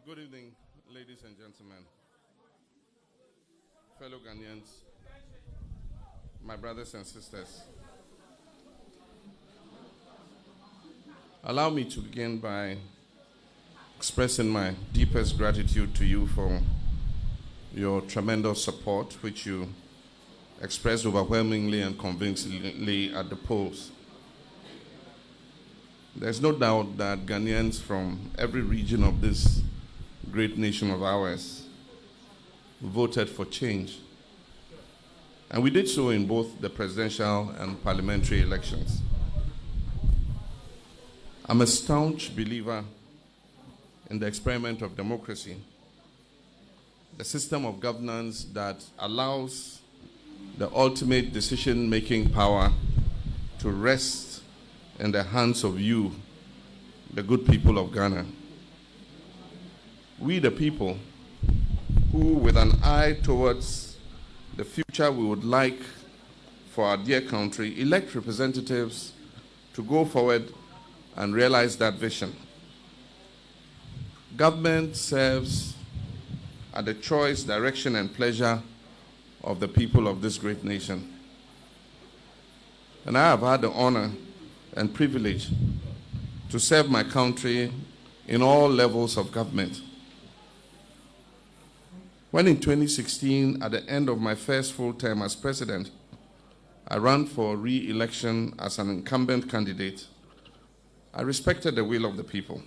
Good evening, ladies and gentlemen, fellow Ghanaians, my brothers and sisters. Allow me to begin by expressing my deepest gratitude to you for your tremendous support, which you expressed overwhelmingly and convincingly at the polls. There's no doubt that Ghanaians from every region of this great nation of ours voted for change. And we did so in both the presidential and parliamentary elections. I'm a staunch believer in the experiment of democracy, the system of governance that allows the ultimate decision-making power to rest in the hands of you, the good people of Ghana. We, the people, who, with an eye towards the future we would like for our dear country, elect representatives to go forward and realize that vision. Government serves at the choice, direction, and pleasure of the people of this great nation. And I have had the honor and privilege to serve my country in all levels of government. When in 2016, at the end of my first full term as president, I ran for re-election as an incumbent candidate, I respected the will of the people.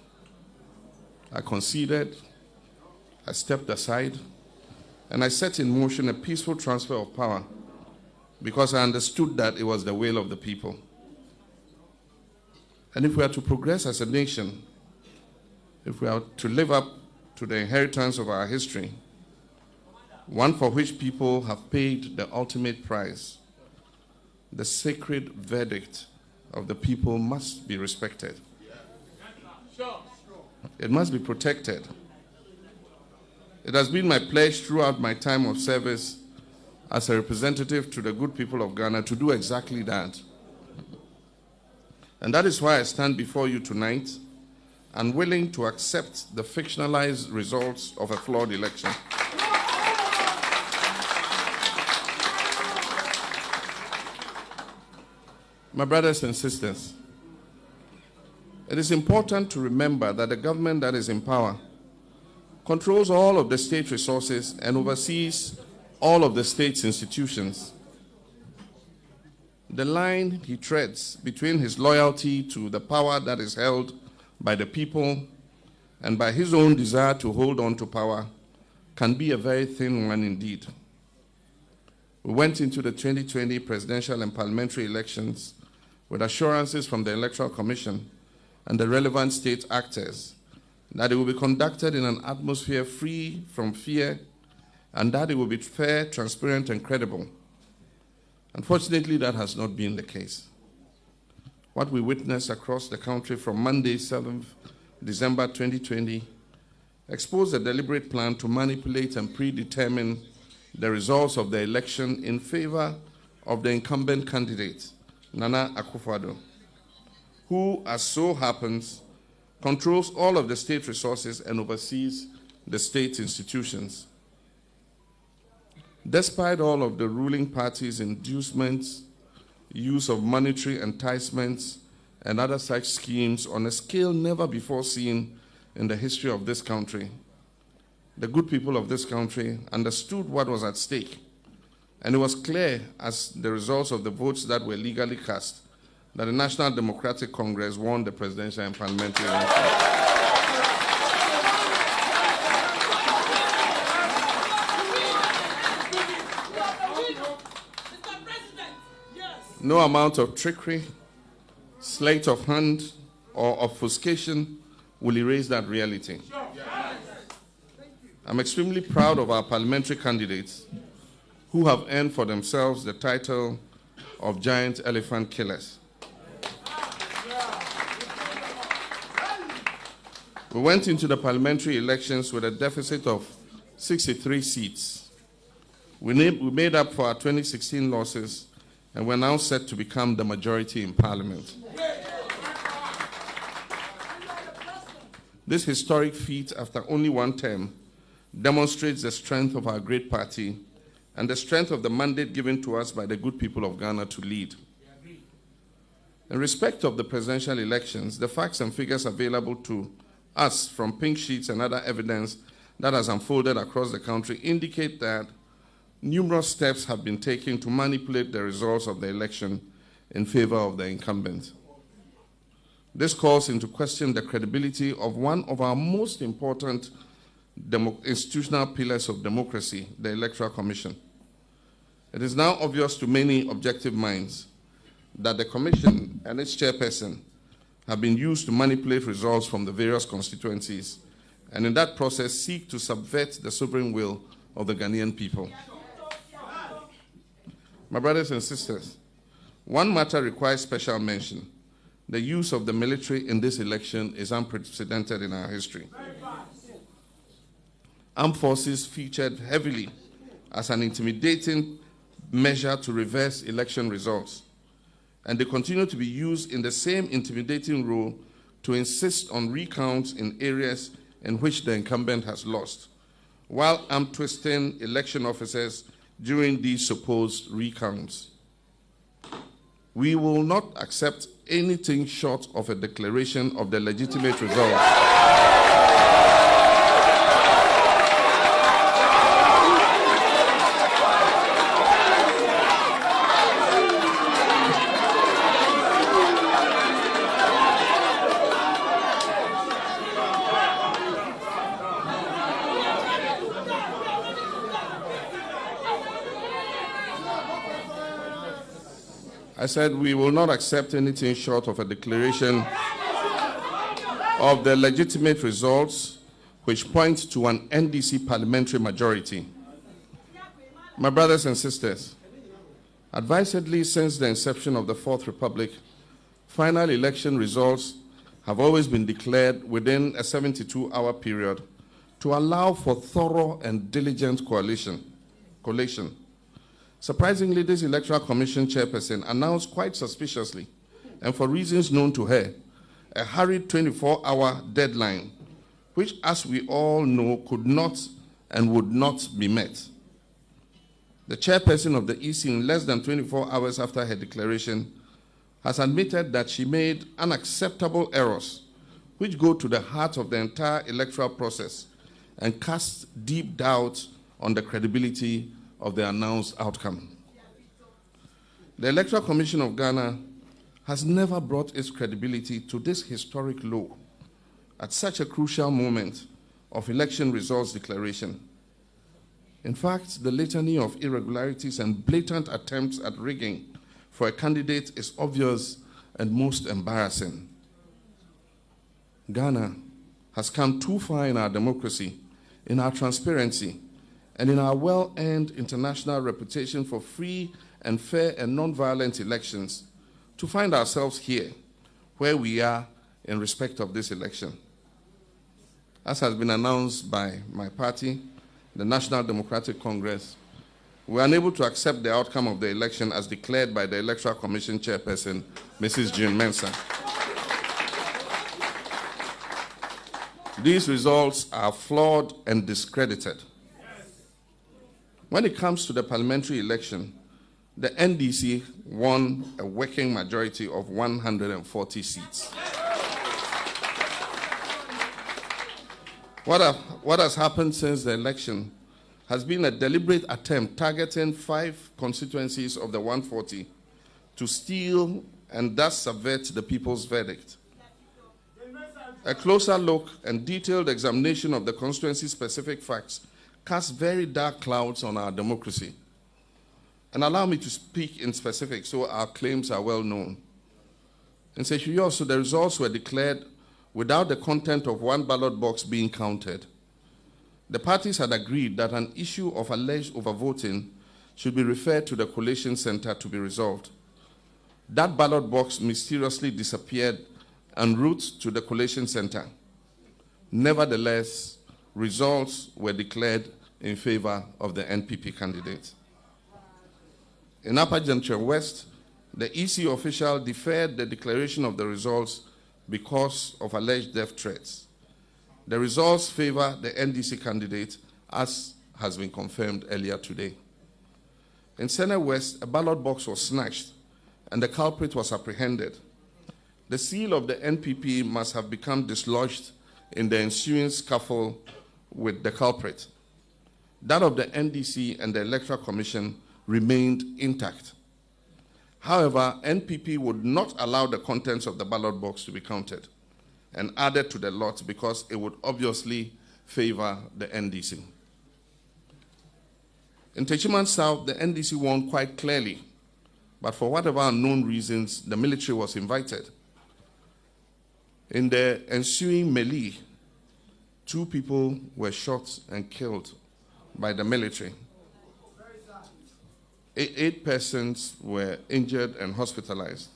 I conceded, I stepped aside, and I set in motion a peaceful transfer of power because I understood that it was the will of the people. And if we are to progress as a nation, if we are to live up to the inheritance of our history, one for which people have paid the ultimate price, the sacred verdict of the people must be respected. It must be protected. It has been my pledge throughout my time of service as a representative to the good people of Ghana to do exactly that. And that is why I stand before you tonight, unwilling to accept the fictionalized results of a flawed election. My brothers and sisters, it is important to remember that the government that is in power controls all of the state resources and oversees all of the state's institutions. The line he treads between his loyalty to the power that is held by the people and by his own desire to hold on to power can be a very thin one indeed. We went into the 2020 presidential and parliamentary elections with assurances from the Electoral Commission and the relevant state actors that it will be conducted in an atmosphere free from fear and that it will be fair, transparent, and credible. Unfortunately, that has not been the case. What we witnessed across the country from Monday, 7th December 2020, exposed a deliberate plan to manipulate and predetermine the results of the election in favor of the incumbent candidate, Nana Akufo-Addo, who, as so happens, controls all of the state resources and oversees the state institutions. Despite all of the ruling party's inducements, use of monetary enticements, and other such schemes on a scale never before seen in the history of this country, the good people of this country understood what was at stake. And it was clear as the results of the votes that were legally cast that the National Democratic Congress won the presidential and parliamentary elections. No amount of trickery, sleight of hand, or obfuscation will erase that reality. I'm extremely proud of our parliamentary candidates who have earned for themselves the title of giant elephant killers. We went into the parliamentary elections with a deficit of 63 seats. We made up for our 2016 losses, and we're now set to become the majority in Parliament. This historic feat, after only one term, demonstrates the strength of our great party and the strength of the mandate given to us by the good people of Ghana to lead. In respect of the presidential elections, the facts and figures available to us from pink sheets and other evidence that has unfolded across the country indicate that numerous steps have been taken to manipulate the results of the election in favor of the incumbent. This calls into question the credibility of one of our most important institutional pillars of democracy, the Electoral Commission. It is now obvious to many objective minds that the Commission and its chairperson have been used to manipulate results from the various constituencies and in that process seek to subvert the sovereign will of the Ghanaian people. My brothers and sisters, one matter requires special mention. The use of the military in this election is unprecedented in our history. Armed forces featured heavily as an intimidating measure to reverse election results, and they continue to be used in the same intimidating role to insist on recounts in areas in which the incumbent has lost, while arm-twisting election officers during these supposed recounts. We will not accept anything short of a declaration of the legitimate result. I said we will not accept anything short of a declaration of the legitimate results which point to an NDC parliamentary majority. My brothers and sisters, advisedly since the inception of the Fourth Republic, final election results have always been declared within a 72-hour period to allow for thorough and diligent collation. Surprisingly, this Electoral Commission chairperson announced quite suspiciously, and for reasons known to her, a hurried 24-hour deadline, which, as we all know, could not and would not be met. The chairperson of the EC, in less than 24 hours after her declaration, has admitted that she made unacceptable errors which go to the heart of the entire electoral process and cast deep doubt on the credibility of the announced outcome. The Electoral Commission of Ghana has never brought its credibility to this historic low at such a crucial moment of election results declaration. In fact, the litany of irregularities and blatant attempts at rigging for a candidate is obvious and most embarrassing. Ghana has come too far in our democracy, in our transparency, and in our well-earned international reputation for free and fair and non-violent elections to find ourselves here, where we are in respect of this election. As has been announced by my party, the National Democratic Congress, we are unable to accept the outcome of the election as declared by the Electoral Commission chairperson, Mrs. June Mensah. These results are flawed and discredited. When it comes to the parliamentary election, the NDC won a working majority of 140 seats. What has happened since the election has been a deliberate attempt targeting 5 constituencies of the 140 to steal and thus subvert the people's verdict. A closer look and detailed examination of the constituency-specific facts casts very dark clouds on our democracy. And allow me to speak in specifics so our claims are well known. In Seychelles, the results were declared without the content of one ballot box being counted. The parties had agreed that an issue of alleged overvoting should be referred to the collation center to be resolved. That ballot box mysteriously disappeared en route to the collation center. Nevertheless, results were declared in favor of the NPP candidate. In Upper Gentry West, the EC official deferred the declaration of the results because of alleged death threats. The results favor the NDC candidate, as has been confirmed earlier today. In Senate West, a ballot box was snatched and the culprit was apprehended. The seal of the NPP must have become dislodged in the ensuing scuffle with the culprit. That of the NDC and the Electoral Commission remained intact. However, NPP would not allow the contents of the ballot box to be counted and added to the lot because it would obviously favor the NDC. In Techiman South, the NDC won quite clearly, but for whatever unknown reasons, the military was invited. In the ensuing melee, 2 people were shot and killed by the military. 8 persons were injured and hospitalized.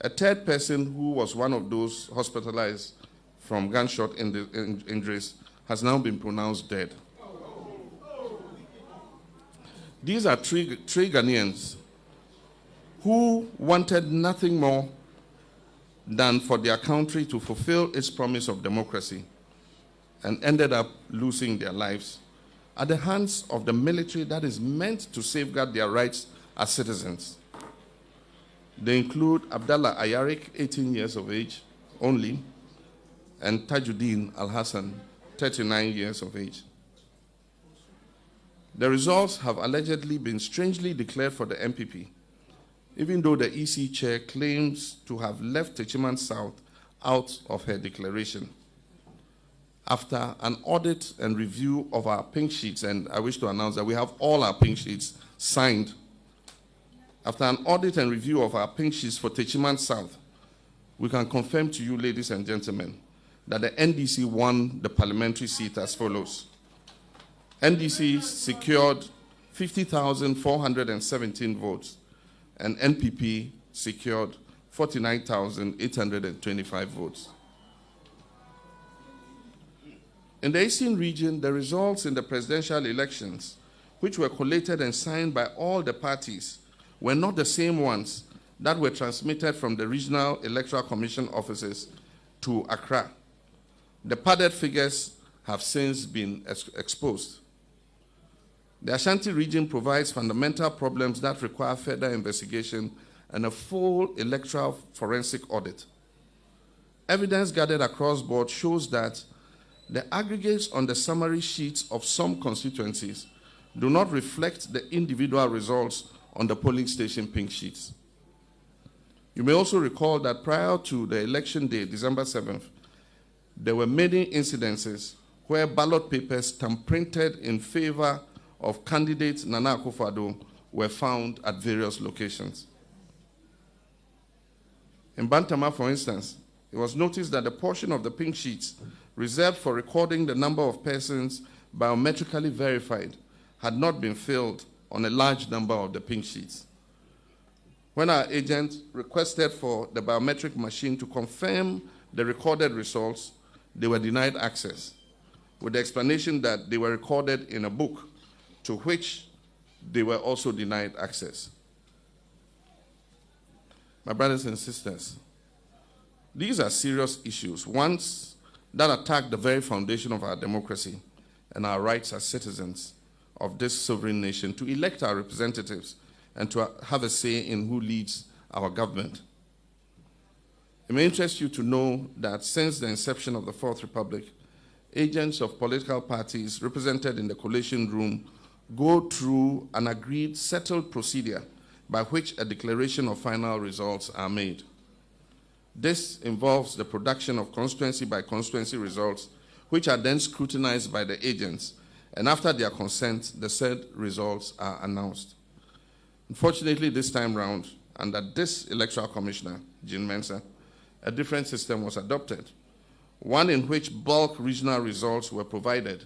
A 3rd person, who was one of those hospitalized from gunshot injuries, has now been pronounced dead. These are three Ghanaians who wanted nothing more than for their country to fulfill its promise of democracy and ended up losing their lives at the hands of the military that is meant to safeguard their rights as citizens. They include Abdallah Ayarik, 18 years of age only, and Tajuddin Al-Hassan, 39 years of age. The results have allegedly been strangely declared for the MPP, even though the EC chair claims to have left Techiman South out of her declaration. After an audit and review of our pink sheets, and I wish to announce that we have all our pink sheets signed. After an audit and review of our pink sheets for Techiman South, we can confirm to you, ladies and gentlemen, that the NDC won the parliamentary seat as follows. NDC secured 50,417 votes, and NPP secured 49,825 votes. In the Eastern region, the results in the presidential elections, which were collated and signed by all the parties, were not the same ones that were transmitted from the regional electoral commission offices to Accra. The padded figures have since been exposed. The Ashanti region provides fundamental problems that require further investigation and a full electoral forensic audit. Evidence gathered across board shows that the aggregates on the summary sheets of some constituencies do not reflect the individual results on the polling station pink sheets. You may also recall that prior to the election day, December 7th, there were many incidences where ballot papers thumbprinted in favor of candidate Nana Akufo-Addo were found at various locations. In Bantama, for instance, it was noticed that the portion of the pink sheets reserved for recording the number of persons biometrically verified had not been filled on a large number of the pink sheets. When our agent requested for the biometric machine to confirm the recorded results, they were denied access, with the explanation that they were recorded in a book, to which they were also denied access. My brothers and sisters, these are serious issues, ones that attack the very foundation of our democracy and our rights as citizens of this sovereign nation to elect our representatives and to have a say in who leads our government. It may interest you to know that since the inception of the Fourth Republic, agents of political parties represented in the collation room go through an agreed, settled procedure by which a declaration of final results are made. This involves the production of constituency by constituency results, which are then scrutinized by the agents, and after their consent, the said results are announced. Unfortunately, this time round, under this electoral commissioner, Jean Mensah, a different system was adopted, one in which bulk regional results were provided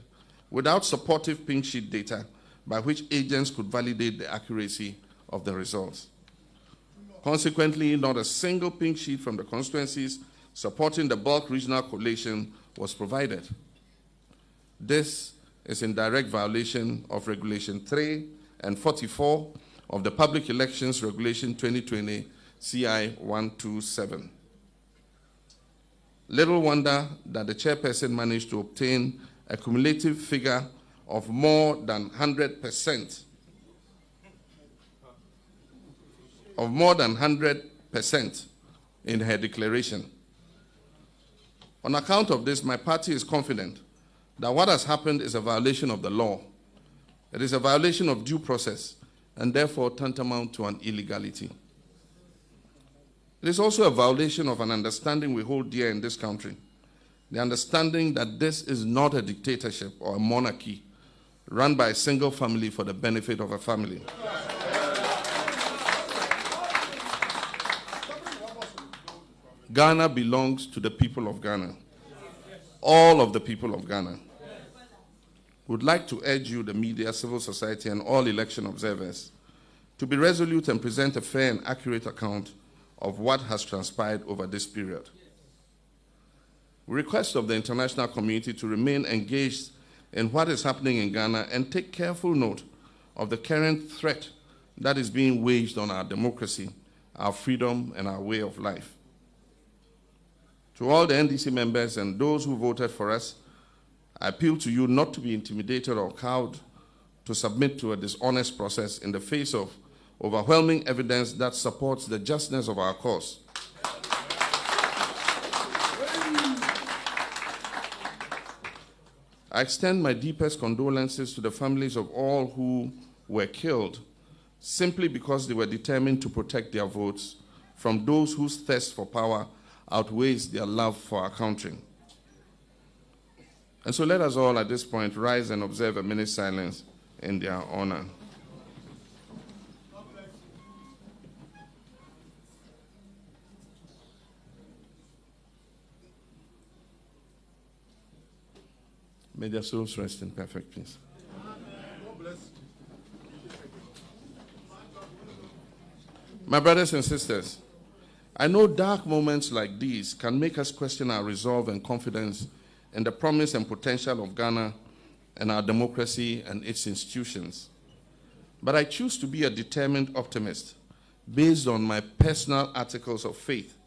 without supportive pink sheet data by which agents could validate the accuracy of the results. Consequently, not a single pink sheet from the constituencies supporting the bulk regional collation was provided. This is in direct violation of Regulation 3 and 44 of the Public Elections Regulation 2020 CI 127. Little wonder that the chairperson managed to obtain a cumulative figure of more than 100%. Of more than 100% in her declaration. On account of this, my party is confident that what has happened is a violation of the law. It is a violation of due process and therefore tantamount to an illegality. It is also a violation of an understanding we hold dear in this country, the understanding that this is not a dictatorship or a monarchy run by a single family for the benefit of a family. Ghana belongs to the people of Ghana, all of the people of Ghana. Would like to urge you, the media, civil society, and all election observers, to be resolute and present a fair and accurate account of what has transpired over this period. We request of the international community to remain engaged in what is happening in Ghana and take careful note of the current threat that is being waged on our democracy, our freedom, and our way of life. To all the NDC members and those who voted for us, I appeal to you not to be intimidated or cowed to submit to a dishonest process in the face of overwhelming evidence that supports the justness of our cause. I extend my deepest condolences to the families of all who were killed simply because they were determined to protect their votes from those whose thirst for power outweighs their love for our country. And so let us all at this point rise and observe a minute's silence in their honor. May their souls rest in perfect peace. My brothers and sisters, I know dark moments like these can make us question our resolve and confidence in the promise and potential of Ghana and our democracy and its institutions. But I choose to be a determined optimist based on my personal articles of faith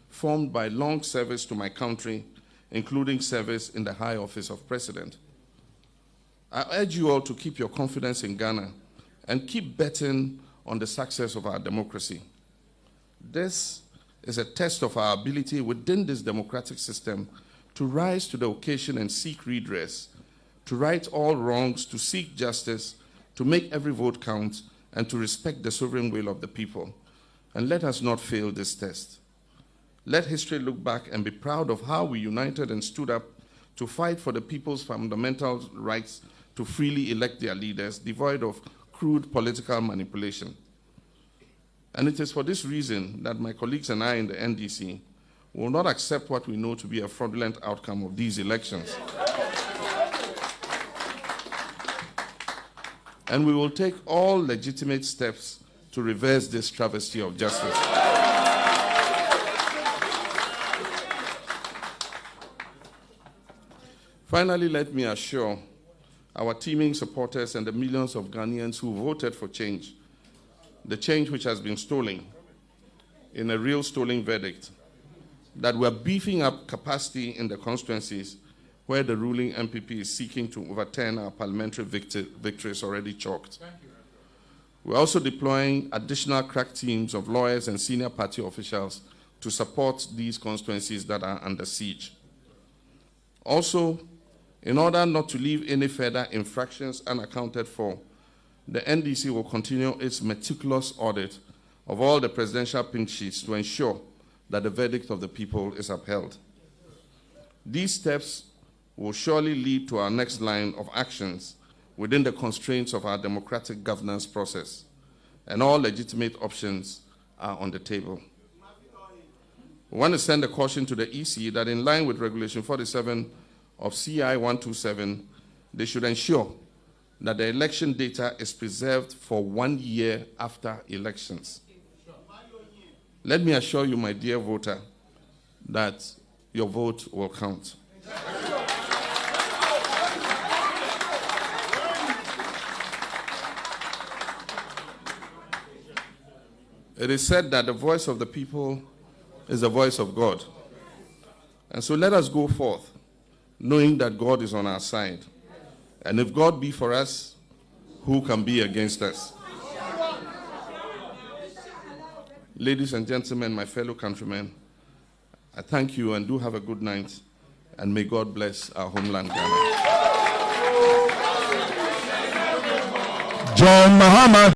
formed by long service to my country, including service in the high office of president. I urge you all to keep your confidence in Ghana and keep betting on the success of our democracy. This is a test of our ability within this democratic system to rise to the occasion and seek redress, to right all wrongs, to seek justice, to make every vote count, and to respect the sovereign will of the people. And let us not fail this test. Let history look back and be proud of how we united and stood up to fight for the people's fundamental rights to freely elect their leaders, devoid of crude political manipulation. And it is for this reason that my colleagues and I in the NDC will not accept what we know to be a fraudulent outcome of these elections. And we will take all legitimate steps to reverse this travesty of justice. Finally, let me assure our teeming supporters and the millions of Ghanaians who voted for change, the change which has been stolen in a real stolen verdict, that we're beefing up capacity in the constituencies where the ruling MPP is seeking to overturn our parliamentary victories already chalked. We're also deploying additional crack teams of lawyers and senior party officials to support these constituencies that are under siege. Also, in order not to leave any further infractions unaccounted for, the NDC will continue its meticulous audit of all the presidential pink sheets to ensure that the verdict of the people is upheld. These steps will surely lead to our next line of actions within the constraints of our democratic governance process, and all legitimate options are on the table. We want to send a caution to the EC that in line with Regulation 47 of CI 127, they should ensure that the election data is preserved for 1 year after elections. Let me assure you, my dear voter, that your vote will count. It is said that the voice of the people is the voice of God. And so let us go forth, knowing that God is on our side. And if God be for us, who can be against us? Ladies and gentlemen, my fellow countrymen, I thank you and do have a good night. And may God bless our homeland, Ghana. John Mahama.